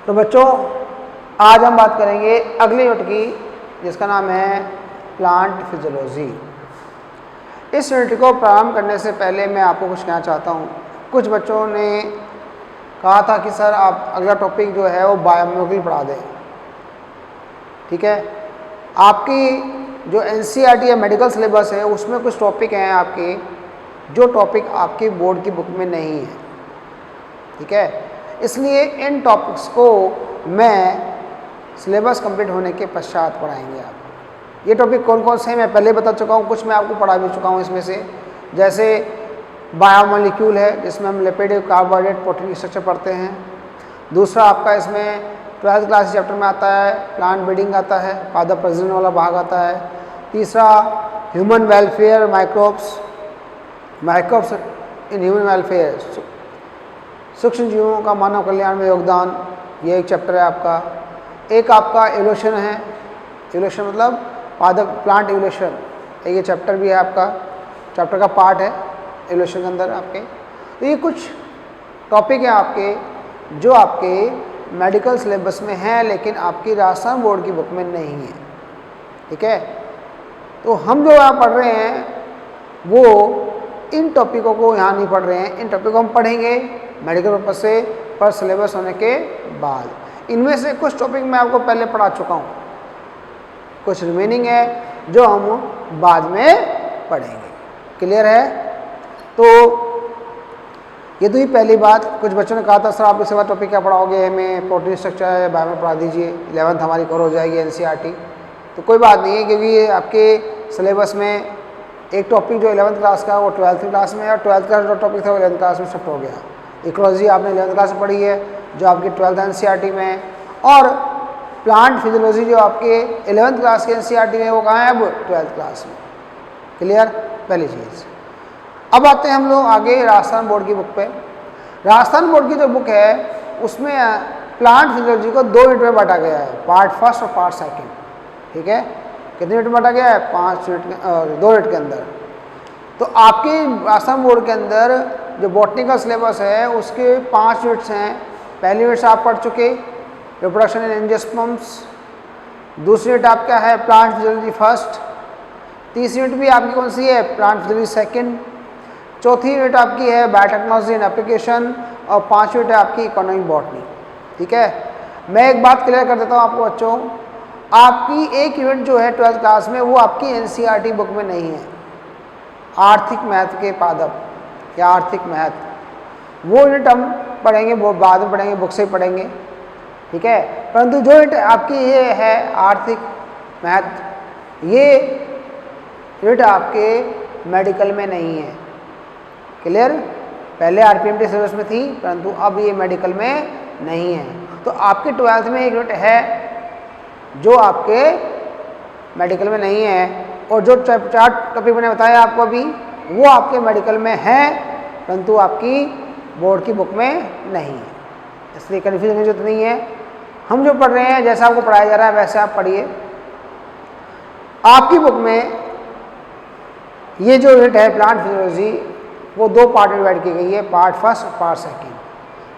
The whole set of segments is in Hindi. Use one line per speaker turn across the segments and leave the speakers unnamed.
तो बच्चों आज हम बात करेंगे अगली यूनिट की, जिसका नाम है प्लांट फिजियोलॉजी। इस यूनिट को प्रारंभ करने से पहले मैं आपको कुछ कहना चाहता हूँ। कुछ बच्चों ने कहा था कि सर आप अगला टॉपिक जो है वो बायोमोलिक्यूल पढ़ा दें। ठीक है, आपकी जो एनसीईआरटी या मेडिकल सिलेबस है उसमें कुछ टॉपिक हैं आपके, जो टॉपिक आपके बोर्ड की बुक में नहीं है। ठीक है, इसलिए इन टॉपिक्स को मैं सिलेबस कंप्लीट होने के पश्चात पढ़ाएंगे आप। ये टॉपिक कौन कौन से हैं मैं पहले बता चुका हूँ, कुछ मैं आपको पढ़ा भी चुका हूँ इसमें से। जैसे बायोमोलिक्यूल है, जिसमें हम लिपिड, कार्बोहाइड्रेट, प्रोटीन की स्ट्रक्चर पढ़ते हैं। दूसरा आपका इसमें 12th क्लास चैप्टर में आता है प्लांट ब्रीडिंग आता है, पादप प्रजनन वाला भाग आता है। तीसरा human welfare, microbes in human welfare, सूक्ष्म जीवों का मानव कल्याण में योगदान, ये एक चैप्टर है आपका। एक आपका एवोल्यूशन है, एवोल्यूशन मतलब पादप प्लांट एवोल्यूशन, ये चैप्टर भी है आपका, चैप्टर का पार्ट है एवोल्यूशन के अंदर आपके। तो ये कुछ टॉपिक हैं आपके जो आपके मेडिकल सिलेबस में हैं लेकिन आपकी राजस्थान बोर्ड की बुक में नहीं है। ठीक है, तो हम जो यहाँ पढ़ रहे हैं वो इन टॉपिकों को यहाँ नहीं पढ़ रहे हैं, इन टॉपिक को हम पढ़ेंगे मेडिकल पर्पज से पर सिलेबस होने के बाद। इनमें से कुछ टॉपिक मैं आपको पहले पढ़ा चुका हूँ, कुछ रिमेनिंग है जो हम बाद में पढ़ेंगे। क्लियर है? तो ये तो ही पहली बात। कुछ बच्चों ने कहा था सर आप इसके बाद टॉपिक क्या पढ़ाओगे, हमें प्रोटीन स्ट्रक्चर है बायो में पढ़ा दीजिए, 11th हमारी कवर हो जाएगी एनसीईआरटी। तो कोई बात नहीं है, क्योंकि ये आपके सिलेबस में एक टॉपिक जो 11th क्लास का वो 12th क्लास में है, और 12th क्लास जो टॉपिक था वो 11th क्लास में शिफ्ट हो गया। इकोलॉजी आपने 11th क्लास में पढ़ी है जो आपकी 12th एनसीईआरटी में है, और प्लांट फिजियोलॉजी जो आपके 11th क्लास के एनसीईआरटी में वो कहाँ है अब 12th क्लास में। क्लियर? पहली चीज़। अब आते हैं हम लोग आगे राजस्थान बोर्ड की बुक पे। राजस्थान बोर्ड की जो बुक है उसमें प्लांट फिजियोलॉजी को 2 यूनिट में बांटा गया है, पार्ट फर्स्ट और पार्ट सेकंड। ठीक है, कितने यूनिट में बांटा गया है? 5 यूनिट और 2 यूनिट के अंदर। तो आपके राजस्थान बोर्ड के अंदर जो बॉटनिकल सिलेबस है उसके 5 यूनिट्स हैं। पहली यूनिट आप पढ़ चुके रिप्रोडक्शन इन एंजियोस्पर्म्स, दूसरी यूनिट आपका है प्लांट फिजियोलॉजी फर्स्ट, तीसरी यूनिट भी आपकी कौन सी है प्लांट फिजियोलॉजी सेकंड, चौथी यूनिट आपकी है बायोटेक्नोलॉजी एंड एप्लीकेशन, और 5वीं यूनिट है आपकी इकोनॉमिक बॉटनी। ठीक है, मैं एक बात क्लियर कर देता हूँ आपको बच्चों, आपकी एक यूनिट जो है 12th क्लास में वो आपकी एनसीईआरटी बुक में नहीं है। आर्थिक महत्व के पादप या आर्थिक महत्व वो यूनिट हम पढ़ेंगे, वो बाद में पढ़ेंगे, बुक से ही पढ़ेंगे। ठीक है, परंतु जो यूनिट आपकी ये है आर्थिक महत्व, ये यूनिट आपके मेडिकल में नहीं है। क्लियर? पहले आरपीएमटी सिलेबस में थी परंतु अब ये मेडिकल में नहीं है। तो आपके 12th में एक यूनिट है जो आपके मेडिकल में नहीं है, और जो 4 टॉपिक मैंने बताया आपको अभी वो आपके मेडिकल में है परंतु आपकी बोर्ड की बुक में नहीं है। इसलिए कन्फ्यूजन की जरूरत नहीं है। हम जो पढ़ रहे हैं जैसा आपको पढ़ाया जा रहा है वैसे आप पढ़िए। आपकी बुक में ये जो यूनिट है प्लांट फिजियोलॉजी वो 2 पार्ट में डिवाइड की गई है, पार्ट फर्स्ट और पार्ट सेकंड।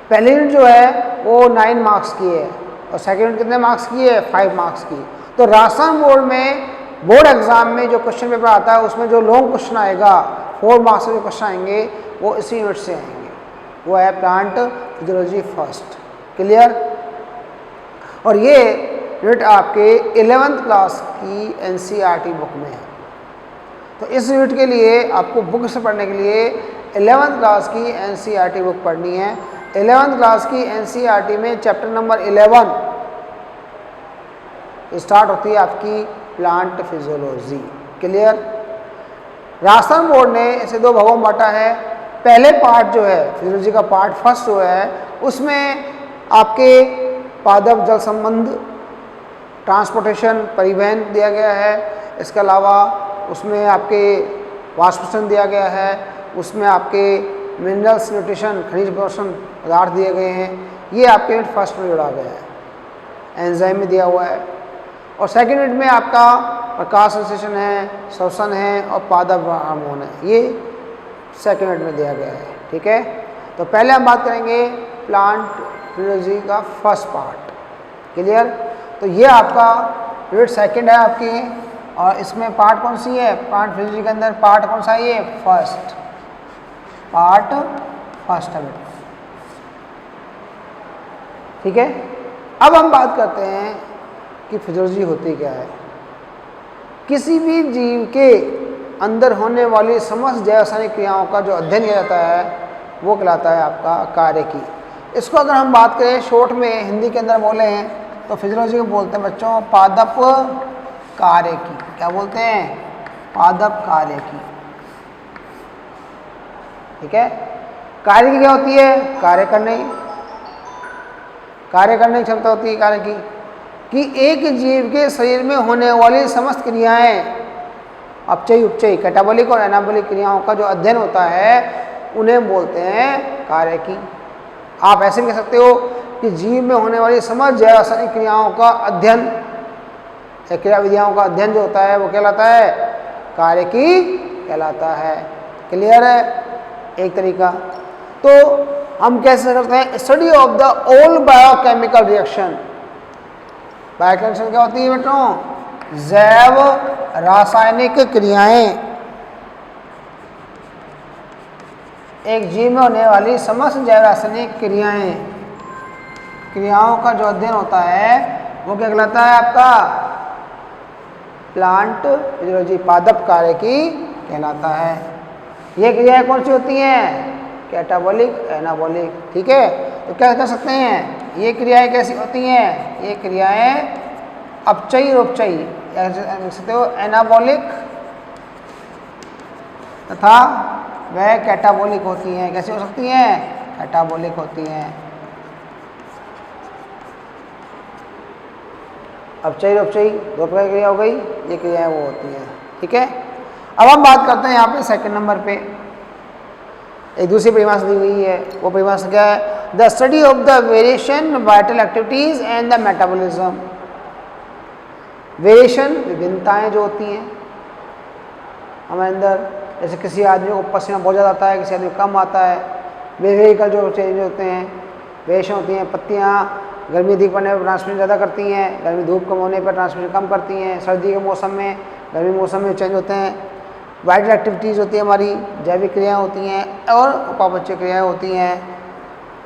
पहली यूनिट जो है वो 9 मार्क्स की है और सेकंड यूनिट कितने मार्क्स की है 5 मार्क्स की। तो राजस्थान बोर्ड में बोर्ड एग्जाम में जो क्वेश्चन पेपर आता है उसमें जो लॉन्ग क्वेश्चन आएगा 4 मार्क्स के जो क्वेश्चन आएंगे वो इसी यूनिट से आएंगे, वो है प्लांट फिजियोलॉजी फर्स्ट। क्लियर? और ये यूनिट आपके 11th क्लास की एनसीईआरटी बुक में है। तो इस यूनिट के लिए आपको बुक से पढ़ने के लिए 11th क्लास की एनसीईआरटी बुक पढ़नी है। 11th क्लास की एनसीईआरटी में चैप्टर नंबर 11 स्टार्ट होती है आपकी plant physiology. Clear? Rajasthan board ने इसे 2 भागों में बांटा है। पहले पार्ट जो है फिजियोलॉजी का पार्ट फर्स्ट जो है उसमें आपके पादप जल संबंध, ट्रांसपोर्टेशन, परिवहन दिया गया है। इसके अलावा उसमें आपके वाष्पशोषण दिया गया है, उसमें आपके मिनरल्स, न्यूट्रिशन, खनिज पोषण पदार्थ दिए गए हैं। ये आपके यूनिट फर्स्ट में जोड़ा गया है, एंजाइम में दिया हुआ है। और सेकेंड यूनिट में आपका प्रकाश संश्लेषण है, श्वसन है और पादप हार्मोन है, ये सेकेंड यूनिट में दिया गया है। ठीक है, तो पहले हम बात करेंगे प्लांट फिजियोलॉजी का फर्स्ट पार्ट। क्लियर? तो ये आपका यूनिट सेकंड है आपकी, और इसमें पार्ट कौन सी है? प्लांट फिजियोलॉजी के अंदर पार्ट कौन सा है? ये फर्स्ट पार्ट, फर्स्ट है बेटा। ठीक है, अब हम बात करते हैं कि फिजियोलॉजी होती क्या है। किसी भी जीव के अंदर होने वाली समस्त जैव रासायनिक क्रियाओं का जो अध्ययन किया जाता है वो कहलाता है आपका कार्यकी। इसको अगर हम बात करें शॉर्ट में हिंदी के अंदर बोले हैं तो फिजियोलॉजी को बोलते हैं बच्चों पादप कार्यकी। क्या बोलते हैं? पादप कार्यकी। ठीक है, कार्यकी क्या होती है? कार्य करने की क्षमता होती है कार्य की, कि एक जीव के शरीर में होने वाली समस्त क्रियाएं, अपचयी उपचयी कैटाबॉलिक और एनाबॉलिक क्रियाओं का जो अध्ययन होता है उन्हें बोलते हैं कार्य की। आप ऐसे भी कह सकते हो कि जीव में होने वाली समस्त जैव रासायनिक क्रियाओं का अध्ययन, क्रिया विधियों का अध्ययन जो होता है वो कहलाता है कार्य की कहलाता है। क्लियर है? एक तरीका। तो हम कैसे करते हैं? Study of the all biochemical reaction. Biochemical क्या होती है बेटों? जैव रासायनिक क्रियाएं। एक जीव में होने वाली समस्त जैव रासायनिक क्रियाओं का जो अध्ययन होता है वो क्या कहलाता है आपका? प्लांट फिजियोलॉजी, पादप कार्य की कहलाता है। ये क्रियाएं कौन सी होती हैं? Catabolic, anabolic. ठीक है, तो क्या कह सकते हैं? ये क्रियाएं कैसी होती हैं? ये क्रियाएं अपचयी और उपचयी, कह सकते हो एनाबॉलिक तथा वह कैटाबॉलिक होती हैं। कैसी हो सकती हैं? कैटाबॉलिक होती हैं। अपचयी और उपचयी दो प्रकार की क्रिया हो गई, ये क्रियाएं वो होती हैं। ठीक है, अब हम बात करते हैं यहाँ पे सेकंड नंबर पे एक दूसरी परिभाषा दी हुई है। वो परिभाषा क्या है? The study of the variation, vital activities and the metabolism. Variation, विभिन्नताएं जो होती हैं हमारे अंदर, जैसे किसी आदमी को पसीना बहुत ज़्यादा आता है, किसी आदमी को कम आता है। वेरिएकल जो चेंज होते हैं, वेरिएशन होती हैं। पत्तियाँ गर्मी अधिक पड़ने पर ट्रांसमिशन ज़्यादा करती हैं, गर्मी धूप कम होने पर ट्रांसमिशन कम करती हैं। सर्दी के मौसम में, गर्मी मौसम में चेंज होते हैं। वाइटल एक्टिविटीज़ होती है हमारी, जैविक क्रियाएं होती हैं और उपापचय क्रियाएं होती हैं,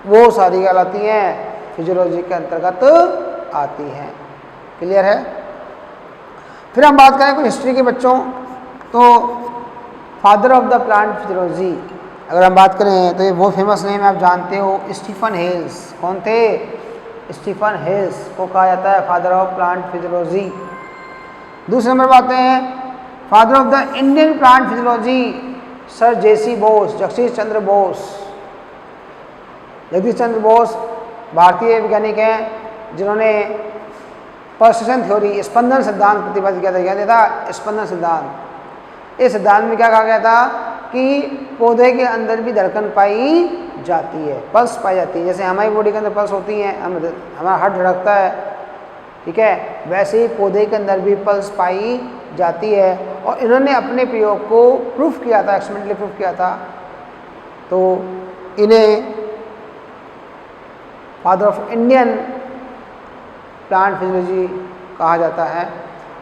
वो सारी कहलाती हैं फिजियोलॉजी के अंतर्गत आती हैं। क्लियर है? फिर हम बात करें कुछ हिस्ट्री के बच्चों, तो father of the plant physiology अगर हम बात करें तो ये वो फेमस नेम आप जानते हो, स्टीफन हेल्स। कौन थे? स्टीफन हेल्स को कहा जाता है फादर ऑफ प्लांट फिजियोलॉजी। दूसरे नंबर बात हैं father of the Indian plant physiology sir JC Bose, Jagdish Chandra Bose. Jagdish Chandra Bose भारतीय वैज्ञानिक हैं जिन्होंने पर्सिस्टेंस थ्योरी, स्पंदन सिद्धांत प्रतिपादित किया था। क्या था? स्पंदन सिद्धांत। इस सिद्धांत में क्या कहा गया था कि पौधे के अंदर भी धड़कन पाई जाती है, पल्स पाई जाती है। जैसे हमारी बॉडी के अंदर पल्स होती है, हमारा हार्ट धड़कता है, ठीक है, वैसे ही पौधे के अंदर भी पल्स पाई जाती है। और इन्होंने अपने प्रयोग को प्रूफ किया था, एक्सपेरिमेंटली प्रूफ किया था। तो इन्हें father of Indian plant physiology कहा जाता है।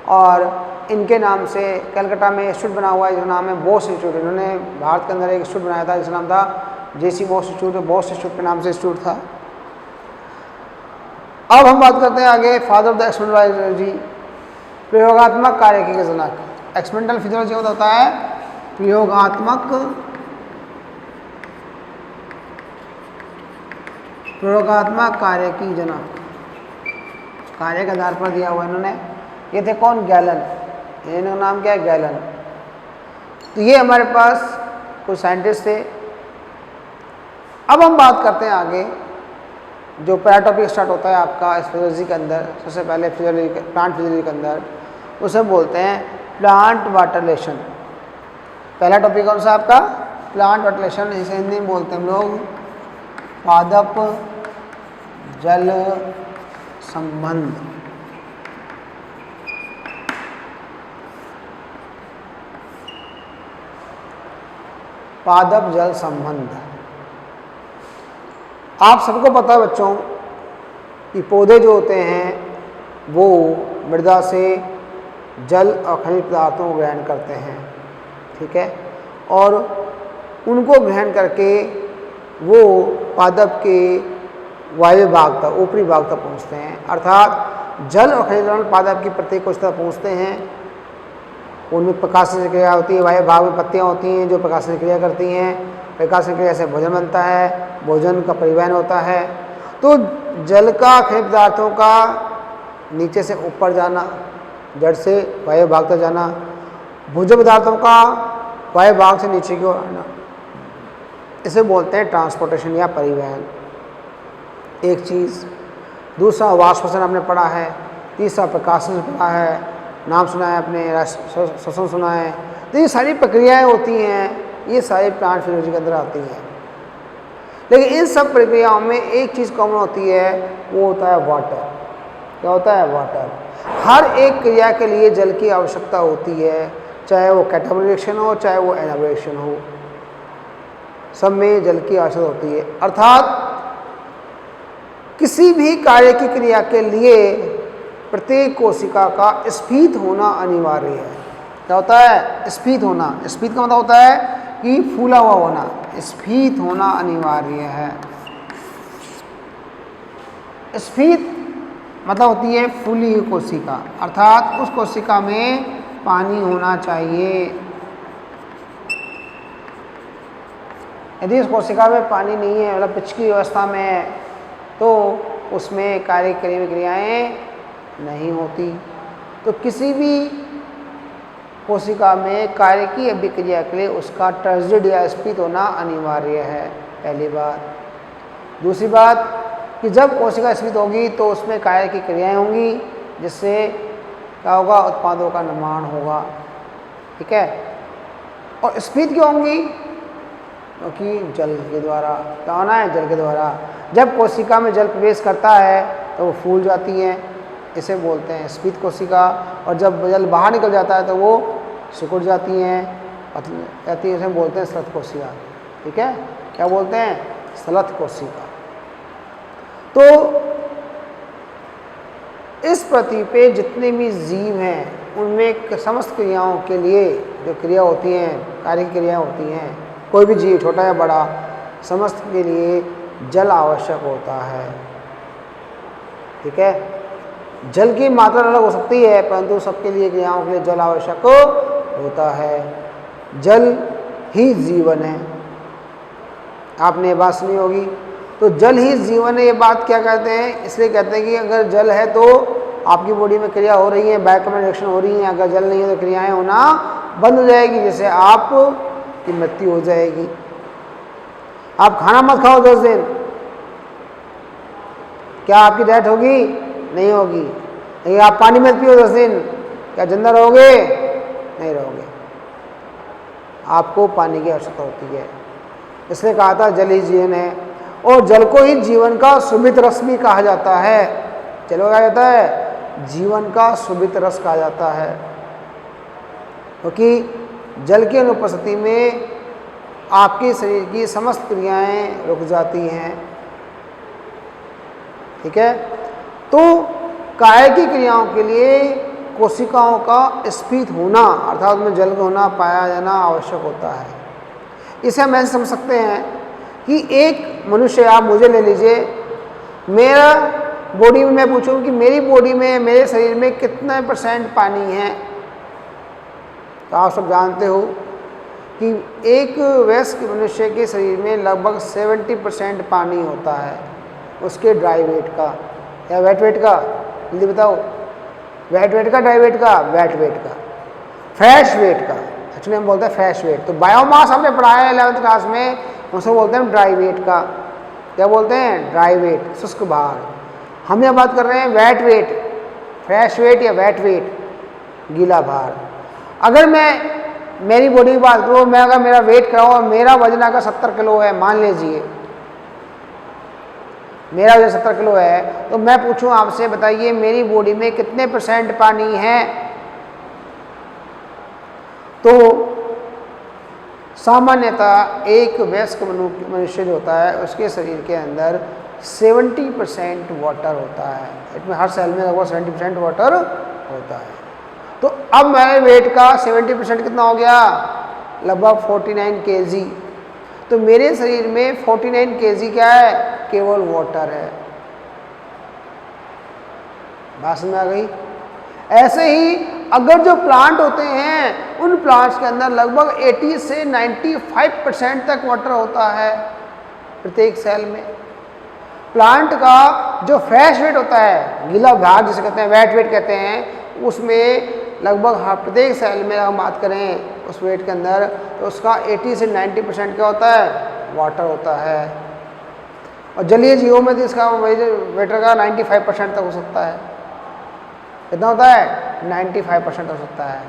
और इनके नाम से कलकत्ता में इंस्टीट्यूट बना हुआ है जिसका नाम है बोस इंस्टीट्यूट। इन्होंने भारत के अंदर एक इंस्टीट्यूट बनाया था जिसका नाम था जेसी बोस इंस्टीट्यूट, बोस इंस्टीट्यूट के नाम से इंस्टीट्यूट था। अब हम बात करते हैं आगे father of the experimental physiology, प्रयोगात्मक कार्य के जनक। एक्सपेरिमेंटल फिजियोलॉजी होता है प्रयोगात्मक कार्य की जनक। कार्य के आधार पर दिया हुआ इन्होंने। ये थे कौन? गैलन। इनका नाम क्या है? गैलन। तो ये हमारे पास कुछ साइंटिस्ट थे। अब हम बात करते हैं आगे जो पहला टॉपिक स्टार्ट होता है आपका इस फिजियोलॉजी के अंदर। सबसे पहले फिजियोलॉजी, प्लांट फिजियोलॉजी के अंदर उसे बोलते हैं प्लांट वाटर रिलेशन। पहला टॉपिक कौन सा आपका? Plant water relation. इसे हिंदी में बोलते हैं हम लोग पादप जल संबंध। पादप जल संबंध। आप सबको पता है बच्चों कि पौधे जो होते हैं वो मृदा से जल और खनिज पदार्थों को ग्रहण करते हैं, ठीक है, और उनको ग्रहण करके वो पादप के वायु भाग तक, ऊपरी भाग तक पहुँचते हैं। अर्थात जल और खनिज लवण पादप की प्रत्येक कोशिका तक पहुँचते हैं। उनमें प्रकाशन क्रिया होती है, वायु भाग में पत्तियाँ होती हैं जो प्रकाशन क्रिया करती हैं। प्रकाशन क्रिया से भोजन बनता है, भोजन का परिवहन होता है। तो जल का खनिज पदार्थों का नीचे से ऊपर जाना, जड़ से वायु भाग तक जाना, भोज्य पदार्थों का वायु भाग से नीचे की ओर आना, इसे बोलते हैं ट्रांसपोर्टेशन या परिवहन। एक चीज़। दूसरा वाष्पशन आपने पढ़ा है। तीसरा प्रकाशन पढ़ा है, नाम सुना है आपने, श्वसन सुना है। तो ये सारी प्रक्रियाएं होती हैं, ये सारी प्लांट फिजियोलॉजी के अंदर आती हैं। लेकिन इन सब प्रक्रियाओं में एक चीज़ कॉमन होती है, वो होता है वाटर। क्या होता है? वाटर। हर एक क्रिया के लिए जल की आवश्यकता होती है, चाहे वो कैटाबोलिक रिएक्शन हो, चाहे वो एनाबोलिक रिएक्शन हो, सब में जल की आवश्यकता होती है। अर्थात किसी भी कार्य की क्रिया के लिए प्रत्येक कोशिका का स्फीत होना अनिवार्य है। क्या होता है? स्फीत होना। स्फीत का मतलब होता है कि फूला हुआ होना, स्फीत होना अनिवार्य है। स्फीत मतलब होती है फूली हुई कोशिका, अर्थात उस कोशिका में पानी होना चाहिए। यदि उस कोशिका में पानी नहीं है, मतलब पिचकी अवस्था में है, तो उसमें कार्यकारी क्रियाएं नहीं होती। तो किसी भी कोशिका में कार्य की अभिक्रिया के लिए उसका टर्जिड या स्फीत होना अनिवार्य है, पहली बात। दूसरी बात कि जब कोशिका स्फीत होगी तो उसमें कार्य की क्रियाएं होंगी, जिससे क्या होगा? उत्पादों का निर्माण होगा, ठीक है। और स्फीत क्यों होंगी? क्योंकि जल के द्वारा। क्या होना है? जल के द्वारा। जब कोशिका में जल प्रवेश करता है तो वो फूल जाती हैं, इसे बोलते हैं स्फीत कोशिका। और जब जल बाहर निकल जाता है तो वो सिकुड़ जाती हैं, पतली जाती है, इसे बोलते हैं स्लथ कोशिका, ठीक है। क्या बोलते हैं? स्लथ कोशिका। तो इस पृथ्वी पे जितने भी जीव हैं उनमें समस्त क्रियाओं के लिए जो क्रिया होती हैं, कार्य की क्रिया होती हैं, कोई भी जीव छोटा या बड़ा, समस्त के लिए जल आवश्यक होता है, ठीक है। जल की मात्रा अलग हो सकती है, परंतु सबके लिए क्रियाओं के लिए जल आवश्यक होता है। जल ही जीवन है, आपने ये बात सुनी होगी। तो जल ही जीवन है, ये बात क्या कहते हैं? इसलिए कहते हैं कि अगर जल है तो आपकी बॉडी में क्रिया हो रही है, बायोकेमिकल रिएक्शन हो रही है। अगर जल नहीं है तो क्रियाएं होना बंद हो जाएगी, जैसे आप की मृत्यु हो जाएगी। आप खाना मत खाओ 10 दिन, क्या आपकी डेथ होगी? नहीं होगी। लेकिन आप पानी मत पियो 10 दिन, क्या जिंदा रहोगे? नहीं रहोगे। आपको पानी की आवश्यकता होती है, इसलिए कहा था जल ही जीवन है। और जल को ही जीवन का सुमित रस भी कहा जाता है। चलो कहा जाता है जीवन का सुमित रस कहा जाता है, क्योंकि जल की अनुपस्थिति में आपके शरीर की समस्त क्रियाएं रुक जाती हैं, ठीक है। तो काय की क्रियाओं के लिए कोशिकाओं का स्फीत होना, अर्थात उनमें जल होना, पाया जाना आवश्यक होता है। इसे हम ऐसे समझ सकते हैं कि एक मनुष्य, आप मुझे ले लीजिए, मेरा बॉडी में मैं पूछूं कि मेरी बॉडी में, मेरे शरीर में कितने % पानी है, तो आप सब जानते हो कि एक वयस्क मनुष्य के शरीर में लगभग 70% पानी होता है, उसके ड्राई वेट का या वेट वेट का। जल्दी बताओ, वेट वेट का, ड्राई वेट का? वेट वेट का। फ्रेश वेट का, एक्चुअली हम बोलते हैं फ्रेश वेट। तो बायोमास हमने पढ़ा है 11th क्लास में, उसको बोलते हैं ड्राई वेट का। क्या बोलते हैं? ड्राई वेट, शुष्क भार। हम यहाँ बात कर रहे हैं वेट वेट, फ्रेश वेट या वेट वेट, गीला भार। अगर मैं मेरी बॉडी की बात करूँ, मैं अगर मेरा वेट कराऊँ और मेरा वजन अगर 70 किलो है, मान लीजिए मेरा वजन 70 किलो है, तो मैं पूछूं आपसे, बताइए मेरी बॉडी में कितने % पानी है? तो सामान्यतः एक वयस्क मनुष्य जो होता है उसके शरीर के अंदर 70% वाटर होता है। इसमें हर सेल में लगभग 70% वाटर होता है। तो अब मेरे वेट का 70% कितना हो गया, लगभग 49 kg। तो मेरे शरीर में 49 kg क्या है, केवल वाटर है। बात समझ में आ गई। ऐसे ही अगर जो प्लांट होते हैं उन प्लांट्स के अंदर लगभग 80 से 95% तक वाटर होता है प्रत्येक सेल में। प्लांट का जो फ्रेश वेट होता है, गीला भाग जिसे कहते हैं, वेट वेट कहते हैं, उसमें लगभग प्रत्येक सेल में हम बात करें उस वेट के अंदर तो उसका 80 से 90% क्या होता है, वाटर होता है। और जलीय जीवों में तो इसका वेटर का 95% तक हो सकता है। कितना होता है, 95% हो सकता है।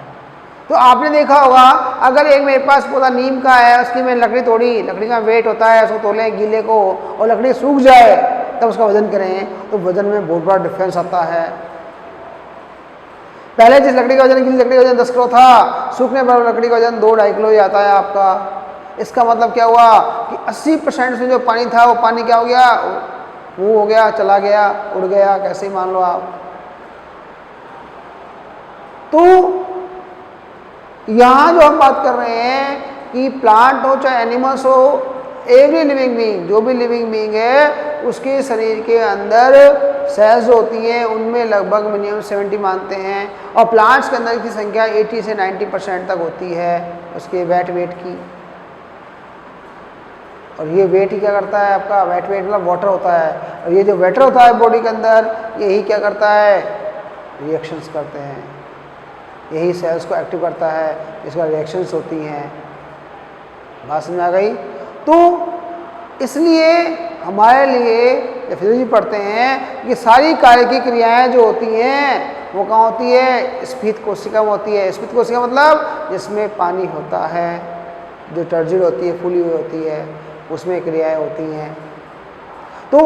तो आपने देखा होगा अगर एक मेरे पास पौधा नीम का है, उसकी मैंने लकड़ी तोड़ी, लकड़ी का वेट होता है, उसको तोलें गीले को और लकड़ी सूख जाए तब उसका वजन करें तो वजन में बहुत बड़ा डिफरेंस आता है। पहले जिस लकड़ी का वजन, गीली लकड़ी का वजन 10 किलो था, सूखने पर लकड़ी का वजन 2-2.5 किलो ही आता है आपका। इसका मतलब क्या हुआ कि 80% से जो पानी था वो पानी क्या हो गया, वो हो गया, चला गया, उड़ गया, कैसे ही मान लो आप। तो यहाँ जो हम बात कर रहे हैं कि प्लांट हो चाहे एनिमल्स हो, एवरी लिविंग बीइंग, जो भी लिविंग बीइंग है उसके शरीर के अंदर सेल्स होती हैं, उनमें लगभग मिनिमम 70 मानते हैं। और प्लांट्स के अंदर की संख्या 80 से 90% तक होती है उसके वेट की। और ये वेट ही क्या करता है आपका, वेट मतलब वाटर होता है। और ये जो वाटर होता है बॉडी के अंदर, यही क्या करता है, रिएक्शंस करते हैं, यही सेल्स को एक्टिव करता है, इसका रिएक्शंस होती हैं। बात समझ में आ गई। तो इसलिए हमारे लिए फिजियोलॉजी पढ़ते हैं कि सारी कार्य की क्रियाएं जो होती हैं वो कहाँ होती है, स्फीत कोशिका में होती है। स्फीत कोशिका मतलब जिसमें पानी होता है, जो टर्जिड होती है, फूली हुई होती है, उसमें क्रियाएं होती हैं। तो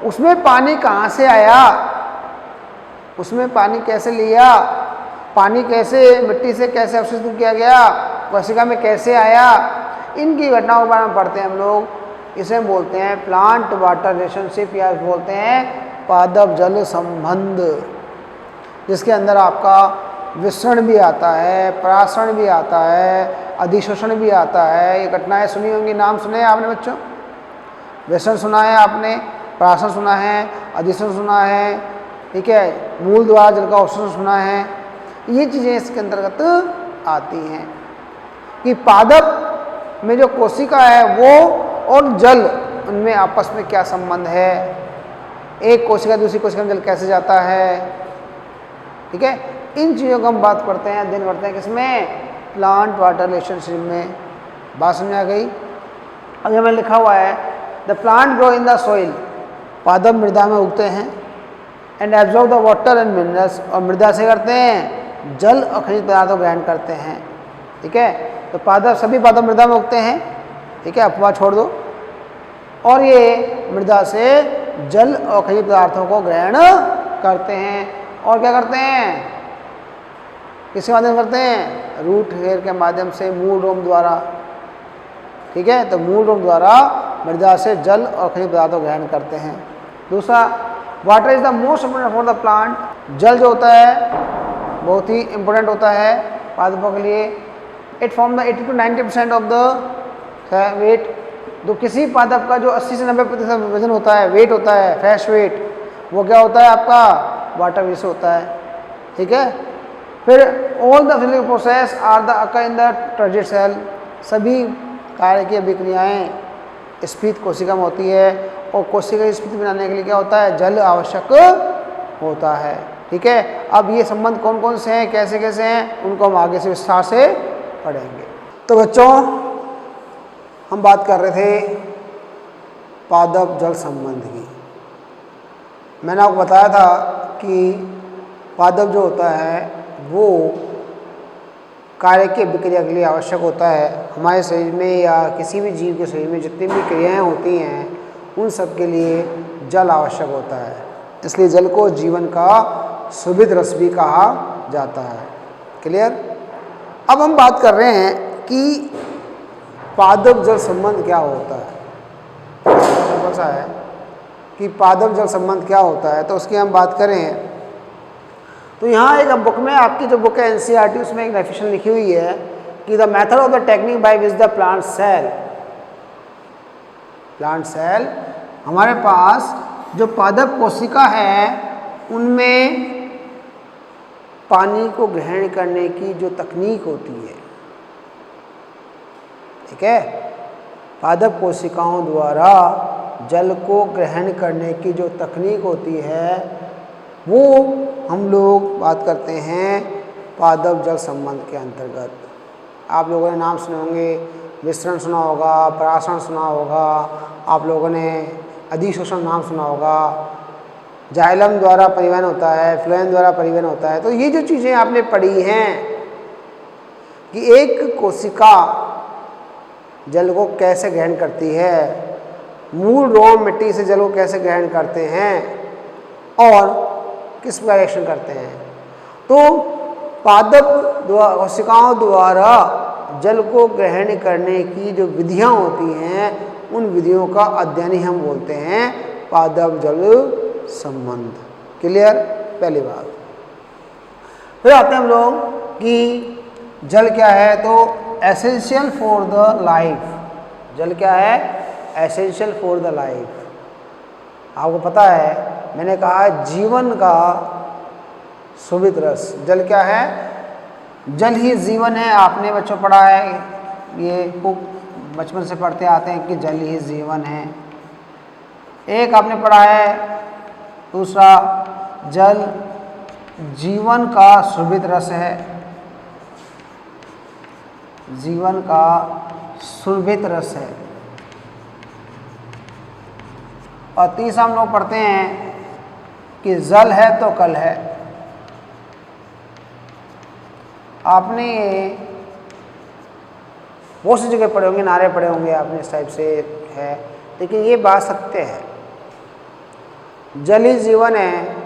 उसमें पानी कहाँ से आया, उसमें पानी कैसे लिया, पानी कैसे मिट्टी से कैसे अवशोषित किया गया, कोशिका में कैसे आया, इनकी घटनाओं के बारे में पढ़ते हैं हम लोग। इसे बोलते हैं प्लांट वाटर रिलेशनशिप या बोलते हैं पादप जल संबंध, जिसके अंदर आपका विसरण भी आता है, परासरण भी आता है, अधिशोषण भी आता है। ये घटनाएं सुनी होंगी, नाम सुने हैं आपने बच्चों, विसरण सुना है आपने, परासरण सुना है, अधिशोषण सुना है, ठीक है, मूल द्वारा जल का अवशोषण सुना है। ये चीज़ें इसके अंतर्गत आती हैं कि पादप में जो कोशिका है वो और जल, उनमें आपस में क्या संबंध है, एक कोशिका दूसरी कोशिका में जल कैसे जाता है, ठीक है। इन चीज़ों को हम बात करते हैं, अध्ययन करते हैं किसमें, प्लांट वाटर रिलेशनशिप में। बात समझ आ गई। अब यहाँ में लिखा हुआ है the plant grow in the soil, पादप मृदा में उगते हैं, and absorb the water and minerals, और मृदा से करते हैं जल और खनिज पदार्थों को ग्रहण करते हैं, ठीक है। तो पादप, सभी पादप मृदा में उगते हैं, ठीक है, अपवाद छोड़ दो। और ये मृदा से जल और खनिज पदार्थों को ग्रहण करते हैं। और क्या करते हैं, किसके माध्यम करते हैं, रूट हेयर के माध्यम से, मूल रोम द्वारा, ठीक है। तो मूल रोम द्वारा मृदा से जल और खनिज पदार्थों को ग्रहण करते हैं। दूसरा, water is the most important for the plant, जल जो होता है बहुत ही इम्पोर्टेंट होता है पादपों के लिए। It form the 80 to 90% of the weight. तो किसी पादप का जो 80 से 90% वजन होता है, वेट होता है, फ्रेश वेट, वो क्या होता है आपका, वाटर बेस होता है, ठीक है। फिर all the physical process are the occur in the turgid cell, सभी कार्य की अभिक्रियाएँ स्फीत कोशिका में होती है। और कोशिका की स्फीति बनाने के लिए क्या होता है, जल आवश्यक होता है, ठीक है। अब ये संबंध कौन कौन से हैं, कैसे कैसे हैं, उनको हम आगे से विस्तार से पढ़ेंगे। तो बच्चों, हम बात कर रहे थे पादप जल संबंध की। मैंने आपको बताया था कि पादप जो होता है वो कार्य की अभिक्रिया के लिए आवश्यक होता है। हमारे शरीर में या किसी भी जीव के शरीर में जितनी भी क्रियाएं होती हैं उन सब के लिए जल आवश्यक होता है। इसलिए जल को जीवन का सुविध रस भी कहा जाता है। क्लियर। अब हम बात कर रहे हैं कि पादप जल संबंध क्या होता है, सिंपल सा है कि पादप जल संबंध क्या होता है। तो उसकी हम बात करें तो यहाँ एक बुक में, आपकी जो बुक है एनसीईआरटी, उसमें एक डेफिनेशन लिखी हुई है कि the method of the technique by which the plant cell हमारे पास जो पादप कोशिका है उनमें पानी को ग्रहण करने की जो तकनीक होती है, ठीक है, पादप कोशिकाओं द्वारा जल को ग्रहण करने की जो तकनीक होती है वो हम लोग बात करते हैं पादप जल संबंध के अंतर्गत। आप लोगों ने नाम सुने होंगे, विसरण सुना होगा, परासरण सुना होगा, आप लोगों ने अधिशोषण नाम सुना होगा, जाइलम द्वारा परिवहन होता है, फ्लोएम द्वारा परिवहन होता है। तो ये जो चीज़ें आपने पढ़ी हैं कि एक कोशिका जल को कैसे ग्रहण करती है, मूल रॉ मिट्टी से जल को कैसे ग्रहण करते हैं और किस प्रकार रिएक्शन करते हैं। तो पादप कोशिकाओं द्वारा जल को ग्रहण करने की जो विधियां होती हैं उन विधियों का अध्ययन ही हम बोलते हैं पादप जल संबंध। क्लियर, पहली बात। फिर आते हैं हम लोग कि जल क्या है। तो एसेंशियल फॉर द लाइफ, जल क्या है, एसेंशियल फॉर द लाइफ। आपको पता है, मैंने कहा जीवन का सुवित रस, जल क्या है, जल ही जीवन है। आपने बच्चों पढ़ा है, ये बचपन से पढ़ते आते हैं कि जल ही जीवन है। एक आपने पढ़ा है, दूसरा जल जीवन का सुवित रस है, जीवन का सुरभित रस है। और तीसरा हम लोग पढ़ते हैं कि जल है तो कल है। आपने बहुत सी जगह पढ़े होंगे, नारे पढ़े होंगे आपने, इस टाइप से है, लेकिन ये बात सत्य है, जल ही जीवन है।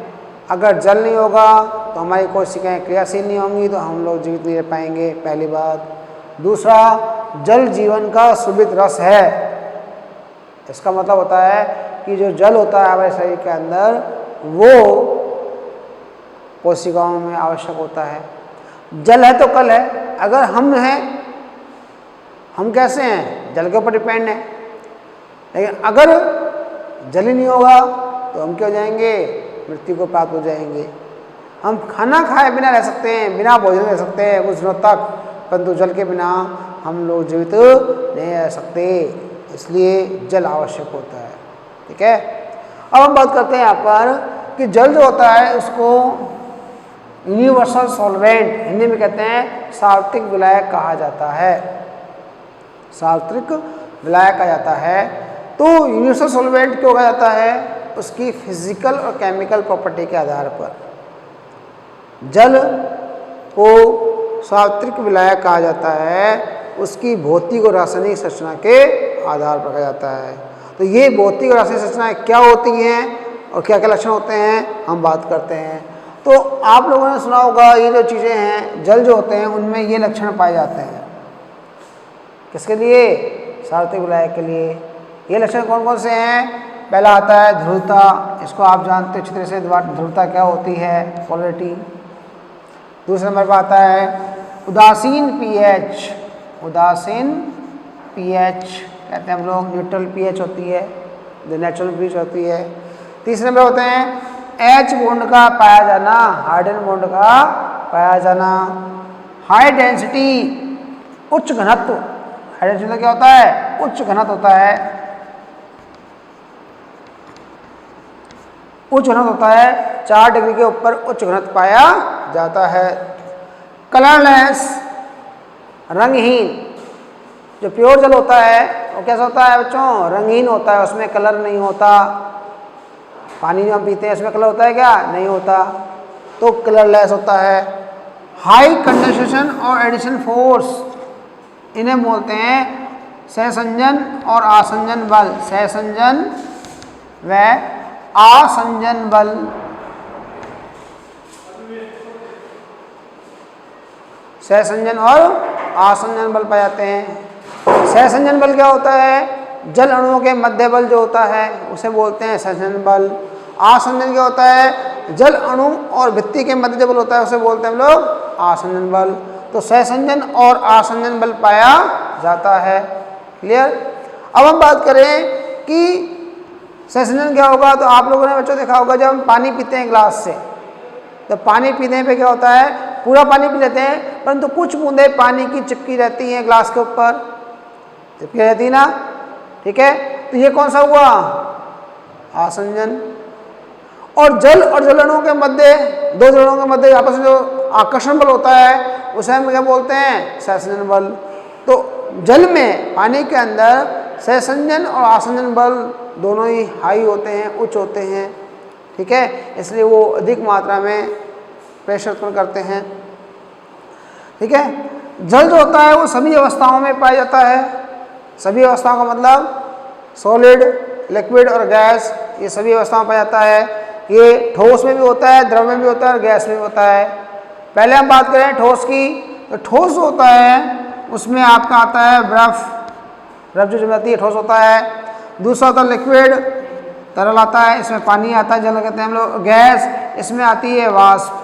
अगर जल नहीं होगा तो हमारी कोशिकाएं क्रियाशील नहीं होंगी, तो हम लोग जीवित नहीं रह पाएंगे, पहली बात। दूसरा, जल जीवन का सुवित रस है। इसका मतलब होता है कि जो जल होता है हमारे शरीर के अंदर वो कोशिकाओं में आवश्यक होता है। जल है तो कल है। अगर हम हैं, हम कैसे हैं, जल के ऊपर डिपेंड है, लेकिन अगर जल ही नहीं होगा तो हम क्या हो जाएंगे, मृत्यु को प्राप्त हो जाएंगे। हम खाना खाए बिना रह सकते हैं, बिना भोजन रह सकते हैं कुछ दिनों तक, परंतु जल के बिना हम लोग जीवित नहीं रह सकते, इसलिए जल आवश्यक होता है, ठीक है। अब हम बात करते हैं यहाँ पर कि जल जो होता है उसको यूनिवर्सल सॉल्वेंट, हिंदी में कहते हैं सार्वत्रिक विलायक कहा जाता है, सार्वत्रिक विलायक कहा जाता है। तो यूनिवर्सल सॉल्वेंट क्यों कहा जाता है, उसकी फिजिकल और केमिकल प्रॉपर्टी के आधार पर जल को सार्वत्रिक विलायक कहा जाता है, उसकी भौतिक और रासायनिक संरचना के आधार पर कहा जाता है। तो ये भौतिक और रासायनिक संरचनाएं क्या होती हैं और क्या क्या लक्षण होते हैं, हम बात करते हैं। तो आप लोगों ने सुना होगा ये जो चीज़ें हैं, जल जो होते हैं उनमें ये लक्षण पाए जाते हैं। किसके लिए, सार्वत्रिक विलायक के लिए। ये लक्षण कौन कौन से हैं, पहला आता है ध्रुवता, इसको आप जानते हो अच्छी तरह से, ध्रुवता क्या होती है, पोलैरिटी। दूसरा नंबर पर आता है उदासीन पीएच, उदासीन पीएच कहते हैं हम लोग, न्यूट्रल पीएच होती है, जो नेचुरल पीएच होती है। तीसरे नंबर होते हैं एच बॉन्ड का पाया जाना, हाइड्रोजन बॉन्ड का पाया जाना। हाई डेंसिटी, उच्च घनत्व, हाई डेंसिटी क्या होता है, उच्च घनत्व होता है, उच्च घनत्व होता है, 4 डिग्री के ऊपर उच्च घनत्व पाया जाता है। कलरलेस, रंगहीन, जो प्योर जल होता है वो कैसा होता है बच्चों, रंगहीन होता है, उसमें कलर नहीं होता। पानी जो हम पीते हैं इसमें कलर होता है क्या, नहीं होता, तो कलरलेस होता है। हाई कंडेंसेशन और एडिशन फोर्स, इन्हें बोलते हैं सहसंजन और आसंजन बल, सहसंजन व आसंजन बल। सहसंजन और आसंजन बल पाए जाते हैं। सहसंजन बल क्या होता है? जल अणुओं के मध्य बल जो होता है उसे बोलते हैं सहसंजन बल। आसंजन क्या होता है? जल अणु और भित्ति के मध्य जो बल होता है उसे बोलते हैं हम लोग आसंजन बल। तो सहसंजन और आसंजन बल पाया जाता है। क्लियर? अब हम बात करें कि सहसंजन क्या होगा, तो आप लोगों ने बच्चों देखा होगा जब हम पानी पीते हैं ग्लास से, तो पानी पीने पे क्या होता है, पूरा पानी पी लेते हैं परंतु कुछ बूंदें पानी की चिपकी रहती हैं ग्लास के ऊपर, चिपकी रहती ना, ठीक है। तो ये कौन सा हुआ? आसंजन। और जल और जल अणुओं के मध्य, दो जल अणुओं के मध्य आपस में जो आकर्षण बल होता है उसे हम क्या बोलते हैं? सहसंजन बल। तो जल में, पानी के अंदर सहसंजन और आसंजन बल दोनों ही हाई होते हैं, उच्च होते हैं, ठीक है। इसलिए वो अधिक मात्रा में प्रेशर उत्पन्न करते हैं, ठीक है। जल जो होता है वो सभी अवस्थाओं में पाया जाता है। सभी अवस्थाओं का मतलब सॉलिड, लिक्विड और गैस, ये सभी अवस्थाओं में पाया जाता है। ये ठोस में भी होता है, द्रव में भी होता है और गैस में भी होता है। पहले हम बात करें ठोस की, तो ठोस होता है उसमें आपका आता है बर्फ, बर्फ जो जमती है ठोस होता है। दूसरा होता है लिक्विड, तरल आता है, इसमें पानी आता है, जल कहते हैं हम लोग। गैस, इसमें आती है वाष्प।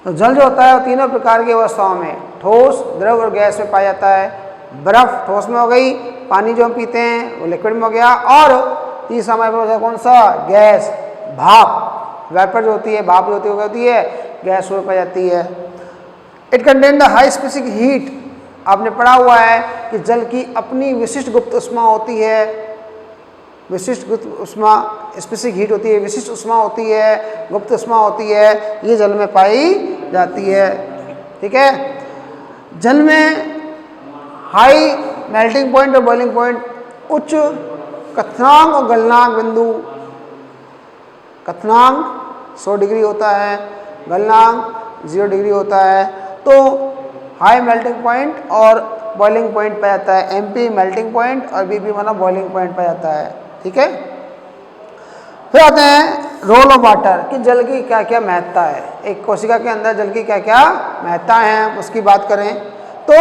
तो जल जो होता है वो तीनों प्रकार की अवस्थाओं में, ठोस, द्रव और गैस में पाया जाता है। बर्फ ठोस में हो गई, पानी जो हम पीते हैं वो लिक्विड में हो गया, और तीसरा हमारे पास कौन सा? गैस, भाप, वेपर जो होती है, भाप जो होती है गैस में पाई जाती है। It contain the high specific heat, आपने पढ़ा हुआ है कि जल की अपनी विशिष्ट गुप्त उष्मा होती है, विशिष्ट गुप्त उष्मा, स्पेसिफिक हीट होती है, विशिष्ट उष्मा होती है, गुप्त उष्मा होती है, ये जल में पाई जाती है, ठीक है। जल में हाई मेल्टिंग पॉइंट और बॉइलिंग पॉइंट, उच्च क्वथनांक और गलनांक बिंदु। क्वथनांक 100 डिग्री होता है, गलनांक 0 डिग्री होता है। तो हाई मेल्टिंग पॉइंट और बॉइलिंग पॉइंट पाया जाता है, MP मेल्टिंग पॉइंट और BP माना बॉइलिंग पॉइंट पाया जाता है, ठीक है। फिर आते हैं रोल ऑफ वाटर, कि जल की क्या क्या महत्ता है, एक कोशिका के अंदर जल की क्या क्या महत्ता है उसकी बात करें। तो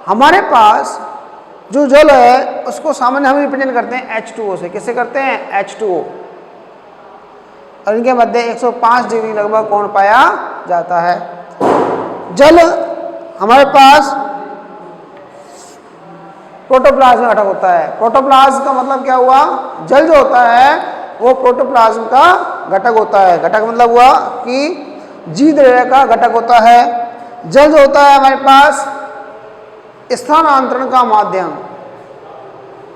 हमारे पास जो जल है उसको सामान्य हम रिप्रेजेंट करते हैं H2O से। किससे करते हैं? H2O। और इनके मध्य 105 डिग्री लगभग कोण पाया जाता है। जल हमारे पास प्रोटोप्लाज्म घटक होता है। प्रोटोप्लाज्म का मतलब क्या हुआ? जल जो होता है वो प्रोटोप्लाज्म का घटक होता है। घटक मतलब हुआ कि जीवद्रव्य का घटक होता है। जल जो होता है हमारे पास स्थानांतरण का माध्यम,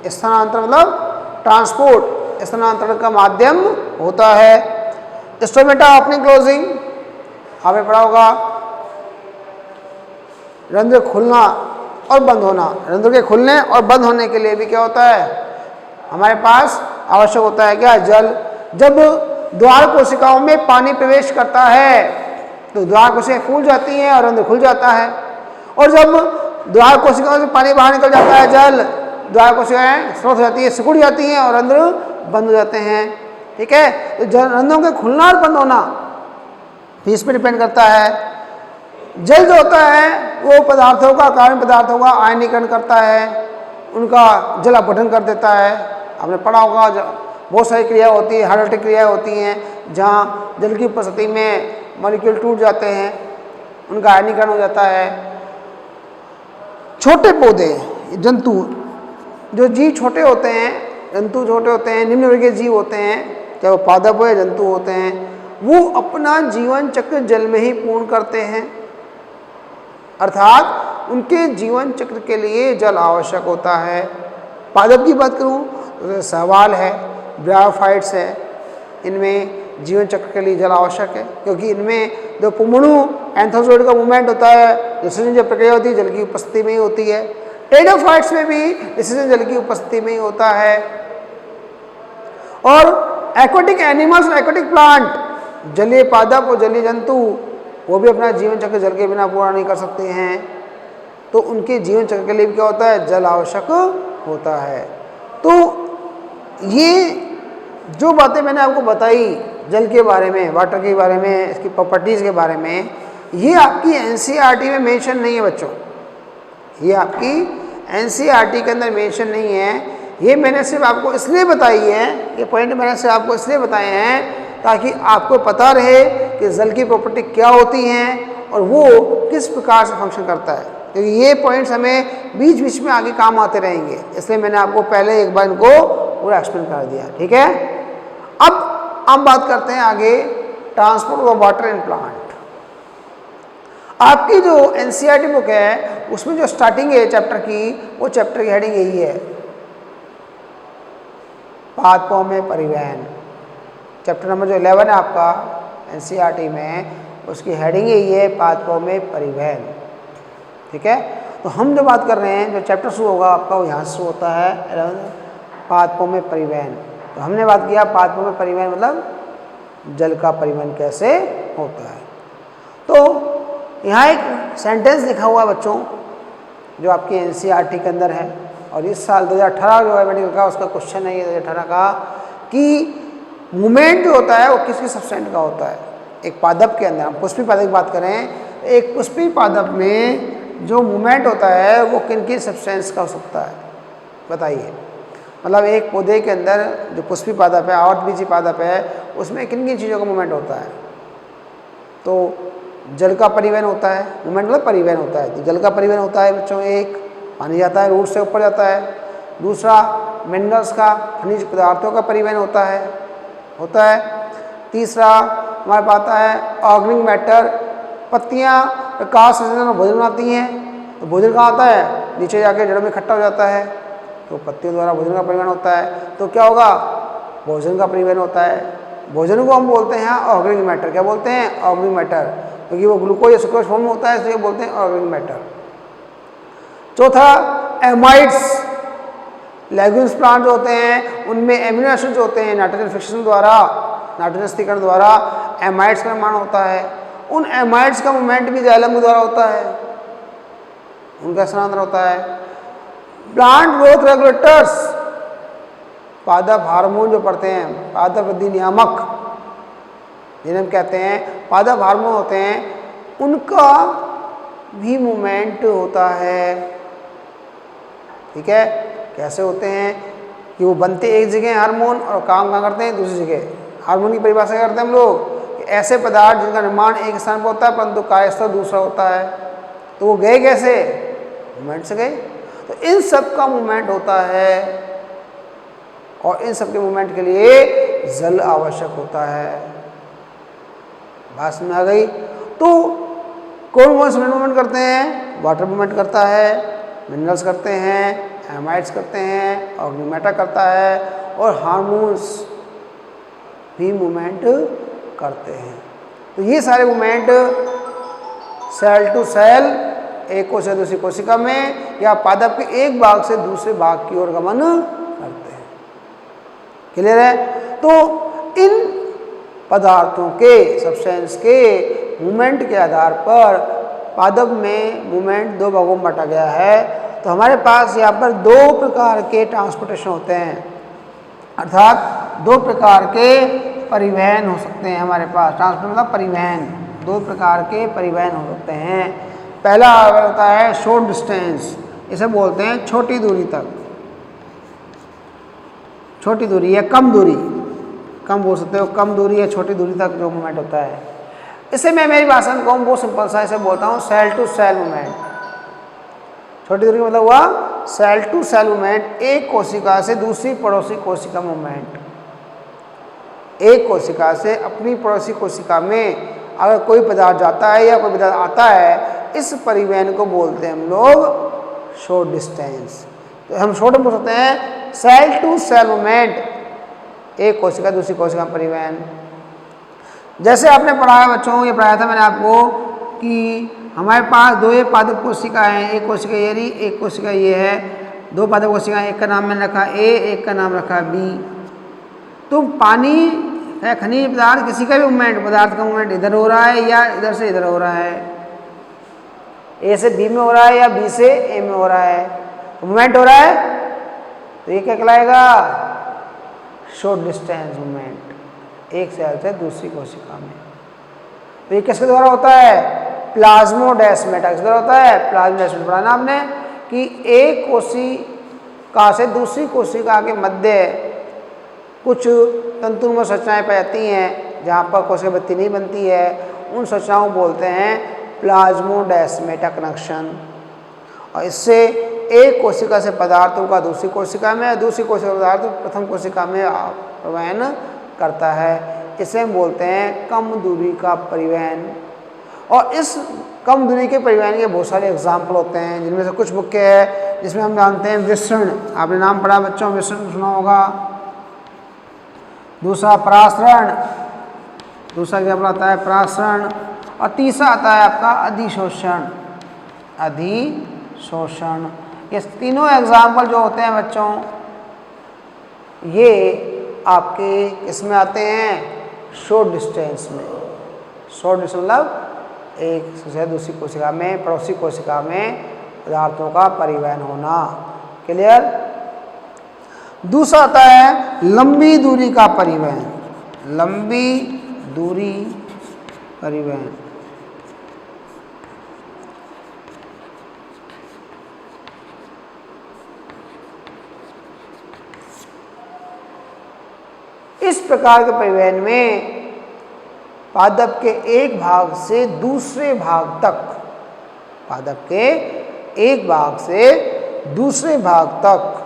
स्थानांतरण मतलब ट्रांसपोर्ट, स्थानांतरण का माध्यम होता है। स्टोमेटा ओपनिंग क्लोजिंग आपने पढ़ा होगा, रंध्र खुलना और बंद होना। रंध्र के खुलने और बंद होने के लिए भी क्या होता है हमारे पास आवश्यक होता है क्या? जल। जब द्वार कोशिकाओं में पानी प्रवेश करता है तो द्वार कोशिकाएं फूल जाती हैं और रंध्र खुल जाता है, और जब द्वार कोशिकाओं से पानी बाहर निकल जाता है, जल, द्वार कोशिकाएं स्रोत हो जाती है, सिकुड़ जाती हैं और रंध्र बंद हो जाते हैं, ठीक है। तो रंध्रों के खुलना और बंद होना इस पर डिपेंड करता है। जल जो होता है वो पदार्थों का, कार्बनिक पदार्थों का आयनीकरण करता है, उनका जल अपघटन कर देता है। आपने पढ़ा होगा बहुत सारी क्रिया होती है, हाइड्रोलिक क्रिया होती हैं जहाँ जल की उपस्थिति में मॉलिक्यूल टूट जाते हैं, उनका आयनीकरण हो जाता है। छोटे पौधे, जंतु, जो जीव छोटे होते हैं, जंतु छोटे होते हैं, निम्न वर्गीय जीव होते हैं, चाहे वो पादप हो या जंतु होते हैं, वो अपना जीवन चक्र जल में ही पूर्ण करते हैं। अर्थात उनके जीवन चक्र के लिए जल आवश्यक होता है। पादप की बात करूँ तो सवाल है, ब्रायोफाइट्स है, इनमें जीवन चक्र के लिए जल आवश्यक है, क्योंकि इनमें जो पुमणु एंथोजोइड का मूवमेंट होता है, डिस्जन जो प्रक्रिया होती है जल की उपस्थिति में ही होती है। टेरिडोफाइट्स में भी डिस्जन जल की उपस्थिति में ही होता है। और एक्वाटिक एनिमल्स और एक्वाटिक प्लांट, जलीय पादप और जलीय जंतु, वो भी अपना जीवन चक्र जल के बिना पूरा नहीं कर सकते हैं, तो उनके जीवन चक्र के लिए भी क्या होता है? जल आवश्यक होता है। तो ये जो बातें मैंने आपको बताई जल के बारे में, वाटर के बारे में, इसकी प्रॉपर्टीज़ के बारे में, ये आपकी NCERT में मेंशन नहीं है बच्चों। ये आपकी एनसीईआरटी के अंदर मेंशन नहीं है। ये मैंने सिर्फ आपको इसलिए बताई है, ये पॉइंट मैंने सिर्फ आपको इसलिए बताए हैं ताकि आपको पता रहे कि जल की प्रॉपर्टी क्या होती हैं और वो किस प्रकार से फंक्शन करता है, क्योंकि ये पॉइंट्स हमें बीच बीच में आगे काम आते रहेंगे, इसलिए मैंने आपको पहले एक बार इनको पूरा एक्सप्लेन कर दिया। ठीक है, अब हम बात करते हैं आगे transport of water in plant. आपकी जो एनसीईआरटी बुक है उसमें जो स्टार्टिंग है चैप्टर की, वो चैप्टर की हेडिंग यही है, पादपों में परिवहन। चैप्टर नंबर जो 11 है आपका एनसीईआरटी में, उसकी हेडिंग यही है, पादपों में परिवहन। ठीक है, तो हम जो बात कर रहे हैं, जो चैप्टर शुरू होगा आपका वो यहाँ से होता है 11 पादपों में परिवहन। तो हमने बात किया पादपों में परिवहन मतलब जल का परिवहन कैसे होता है। तो यहाँ एक सेंटेंस लिखा हुआ है बच्चों जो आपकी एनसीईआरटी के अंदर है, और इस साल 2018 जो है मेडिकल का उसका क्वेश्चन है ये 2018 का, कि मूवमेंट जो होता है वो किस किस सब्सटेंस का होता है एक पादप के अंदर। हम पुष्पी पादप की बात करें, एक पुष्पी पादप में जो मूवमेंट होता है वो किन किन सब्सटेंस का हो सकता है, बताइए। मतलब एक पौधे के अंदर जो पुष्पी पादप है, आवृतबीजी पादप है, उसमें किन किन चीज़ों का मूवमेंट होता है। तो जल का परिवहन होता है, मूवमेंट मतलब परिवहन होता है। तो जल का परिवहन होता है बच्चों, एक पानी जाता है, रूट से ऊपर जाता है। दूसरा मिनरल्स का, खनिज पदार्थों का परिवहन होता है। तीसरा हमारे पास आता है ऑर्गेनिक मैटर, पत्तियाँ प्रकाश संश्लेषण में भोजन बनाती हैं, तो भोजन कहाँ आता है, नीचे जाके जड़ों में इकट्ठा हो जाता है, तो पत्तियों द्वारा भोजन का परिवहन होता है। तो क्या होगा, भोजन का परिवहन होता है। भोजन को हम बोलते हैं ऑर्गेनिक मैटर। क्या बोलते हैं, ऑर्गेनिक मैटर, क्योंकि वो ग्लूकोज या सुक्रोज फॉर्म में होता है, इसलिए बोलते हैं ऑर्गेनिक मैटर। चौथा एमाइड्स, लेग्यूम्स प्लांट जो होते हैं उनमें एमिनो एसिड जो होते हैं नाइट्रोजन फिक्सेशन द्वारा, नाइट्रोजन स्थिरीकरण द्वारा एमाइड्स का निर्माण होता है। उन एमाइड्स का मूवमेंट भी जाइलम के द्वारा होता है, उनका स्थानांतरण होता है। प्लांट ग्रोथ रेगुलेटर्स, पादप हार्मोन जो पढ़ते हैं, पादप वृद्धि नियामक जिन्हें हम कहते हैं, पादप हार्मोन होते हैं, उनका भी मूवमेंट होता है। ठीक है, कैसे होते हैं कि वो बनते एक जगह हार्मोन और काम कहाँ करते हैं, दूसरी जगह। हार्मोन की परिभाषा करते हैं हम लोग कि ऐसे पदार्थ जिनका निर्माण एक स्थान पर होता है परंतु कार्यस्थल दूसरा होता है। तो वो गए कैसे, मूवमेंट से गए। तो इन सब का मूवमेंट होता है, और इन सब के मूवमेंट के लिए जल आवश्यक होता है। बात समझ आ गई। तो कौन से मूवमेंट करते हैं, वाटर मूवमेंट करता है, मिनरल्स करते हैं, एमाइड्स करते हैं, ऑर्गेनिक मैटर करता है, और हार्मोन्स भी मूवमेंट करते हैं। तो ये सारे मूवमेंट सेल टू सेल, एक कोशिका दूसरी कोशिका में, या पादप के एक भाग से दूसरे भाग की ओर गमन करते हैं। क्लियर है। तो इन पदार्थों के, सब्सटेंस के मूवमेंट के आधार पर पादप में मूवमेंट दो भागों में बांटा गया है। तो हमारे पास यहाँ पर दो प्रकार के ट्रांसपोर्टेशन होते हैं, अर्थात दो प्रकार के परिवहन हो सकते हैं हमारे पास। ट्रांसपोर्ट मतलब परिवहन, दो प्रकार के परिवहन हो सकते हैं। पहला होता है शॉर्ट डिस्टेंस, इसे बोलते हैं छोटी दूरी तक, छोटी दूरी या कम दूरी, कम बोल सकते हो, कम दूरी या छोटी दूरी तक जो मूवमेंट होता है। इसे मैं मेरी भाषा में कहूँ बहुत सिंपल सा इसे बोलता हूँ सेल टू सेल मूवमेंट। छोटी दूरी मतलब हुआ सेल टू सेल मूवमेंट, एक कोशिका से दूसरी पड़ोसी कोशिका मूवमेंट। एक कोशिका से अपनी पड़ोसी कोशिका में अगर कोई पदार्थ जाता है या कोई पदार्थ आता है, इस परिवहन को बोलते हैं हम लोग शॉर्ट डिस्टेंस। तो हम शॉर्ट में बोल सकते हैं सेल टू सेल मूवमेंट, एक कोशिका दूसरी कोशिका में परिवहन। जैसे आपने पढ़ा है बच्चों, ये पढ़ाया था मैंने आपको कि हमारे पास दो ये पादप कोशिका हैं, एक कोशिका ये रही, एक कोशिका ये है। दो पादप कोशिका, एक का नाम मैंने रखा ए, एक का नाम रखा बी। तो पानी है खनिज पदार्थ, किसी का भी मूवमेंट, पदार्थ का मूवमेंट इधर हो रहा है या इधर से इधर हो रहा है, ए से बी में हो रहा है या बी से ए में हो रहा है, तो मूवमेंट हो रहा है, तो ये क्या कहलाएगा, शॉर्ट डिस्टेंस मूवमेंट, एक सेल से दूसरी कोशिका में। तो ये किसके द्वारा होता है, प्लाज्मोडेस्माटा। किसके द्वारा होता है, प्लाज्मोडेस्माटा। पढ़ा ना आपने, कि एक कोशिका से दूसरी कोशिका के मध्य कुछ तंतुमय संरचनाएं पाई जाती हैं जहाँ पर कोशिका भित्ति नहीं बनती है, उन संरचनाओं को बोलते हैं प्लाज्मोडेस्माटा कनेक्शन। और इससे एक कोशिका से पदार्थों का दूसरी कोशिका में, दूसरी कोशिका पदार्थ प्रथम कोशिका में परिवहन करता है। इसे हम बोलते हैं कम दूरी का परिवहन। और इस कम दूरी के परिवहन के बहुत सारे एग्जाम्पल होते हैं, जिनमें से कुछ मुख्य है जिसमें हम जानते हैं विसरण। आपने नाम पढ़ा बच्चों, विसरण सुना होगा। दूसरा परासरण, दूसरा एग्जाम्पल आता है परासरण। और तीसरा आता है आपका अधिशोषण। अधिशोषण, ये तीनों एग्जाम्पल जो होते हैं बच्चों, ये आपके इसमें आते हैं शॉर्ट डिस्टेंस में। शॉर्ट डिस्टेंस मतलब एक से दूसरी कोशिका में, पड़ोसी कोशिका में पदार्थों का परिवहन होना। क्लियर। दूसरा आता है लंबी दूरी का परिवहन। लंबी दूरी परिवहन, इस प्रकार के परिवहन में पादप के एक भाग से दूसरे भाग तक, पादप के एक भाग से दूसरे भाग तक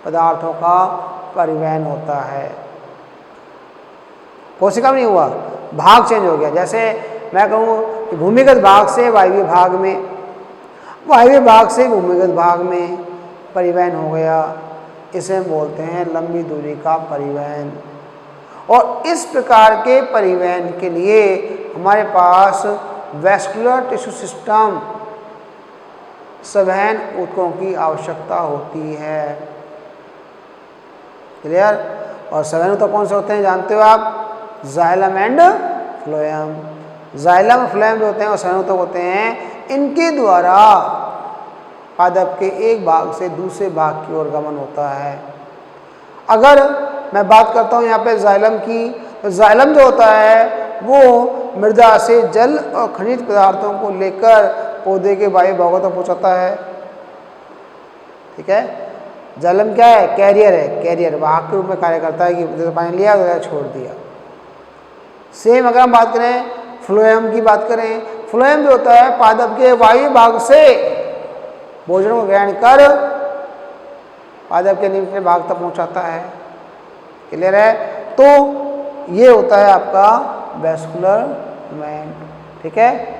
पदार्थों का परिवहन होता है। कोशिका में नहीं हुआ, भाग चेंज हो गया। जैसे मैं कहूँ कि भूमिगत भाग से वायवीय भाग में, वायवीय भाग से भूमिगत भाग में परिवहन हो गया, इसे हम बोलते हैं लंबी दूरी का परिवहन। और इस प्रकार के परिवहन के लिए हमारे पास वैस्कुलर टिश्यू सिस्टम, संवहन ऊतकों की आवश्यकता होती है। क्लियर। और संवहन ऊतक कौन से होते हैं जानते हो आप? Xylem and phloem. जाइलम और फ्लोएम जो होते हैं वो संवहन ऊतक होते हैं। इनके द्वारा पादप के एक भाग से दूसरे भाग की ओर गमन होता है। अगर मैं बात करता हूँ यहाँ पे जाइलम की, तो जाइलम जो होता है वो मृदा से जल और खनिज पदार्थों को लेकर पौधे के बाह्य भागों तक पहुँचाता है। ठीक है। जाइलम क्या है? कैरियर है। कैरियर वाहक के रूप में कार्य करता है कि जैसे पानी लिया तो छोड़ दिया। सेम अगर हम बात करें फ्लोएम की बात करें, फ्लोएम जो होता है पादप के वायु भाग से भोजन को ग्रहण कर पादप के निचले भाग तक पहुंचाता है। क्लियर है। तो ये होता है आपका वैस्कुलर मूवमेंट। ठीक है।